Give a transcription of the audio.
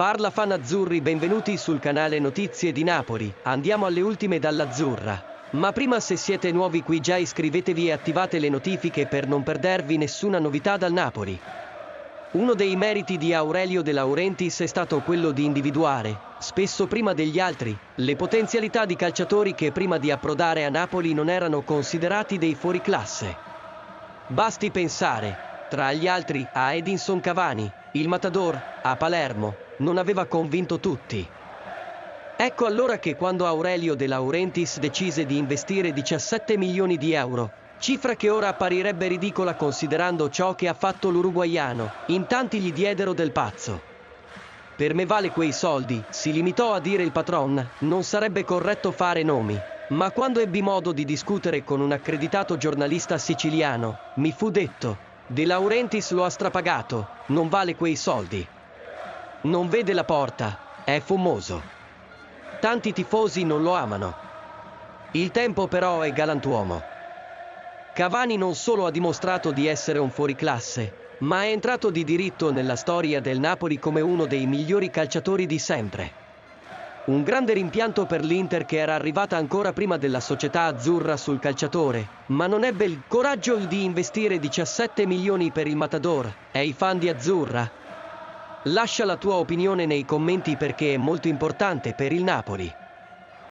Parla fan azzurri, benvenuti sul canale Notizie di Napoli. Andiamo alle ultime dall'Azzurra. Ma prima, se siete nuovi qui, già iscrivetevi e attivate le notifiche per non perdervi nessuna novità dal Napoli. Uno dei meriti di Aurelio De Laurentiis è stato quello di individuare, spesso prima degli altri, le potenzialità di calciatori che prima di approdare a Napoli non erano considerati dei fuoriclasse. Basti pensare, tra gli altri, a Edinson Cavani. Il Matador, a Palermo, non aveva convinto tutti. Ecco allora che quando Aurelio De Laurentiis decise di investire 17 milioni di euro, cifra che ora apparirebbe ridicola considerando ciò che ha fatto l'uruguaiano, in tanti gli diedero del pazzo. Per me vale quei soldi, si limitò a dire il patron, non sarebbe corretto fare nomi. Ma quando ebbi modo di discutere con un accreditato giornalista siciliano, mi fu detto: De Laurentiis lo ha strapagato, non vale quei soldi. Non vede la porta, è fumoso. Tanti tifosi non lo amano. Il tempo però è galantuomo. Cavani non solo ha dimostrato di essere un fuoriclasse, ma è entrato di diritto nella storia del Napoli come uno dei migliori calciatori di sempre. Un grande rimpianto per l'Inter, che era arrivata ancora prima della società azzurra sul calciatore, ma non ebbe il coraggio di investire 17 milioni per il Matador. E i fan di Azzurra? Lascia la tua opinione nei commenti, perché è molto importante per il Napoli.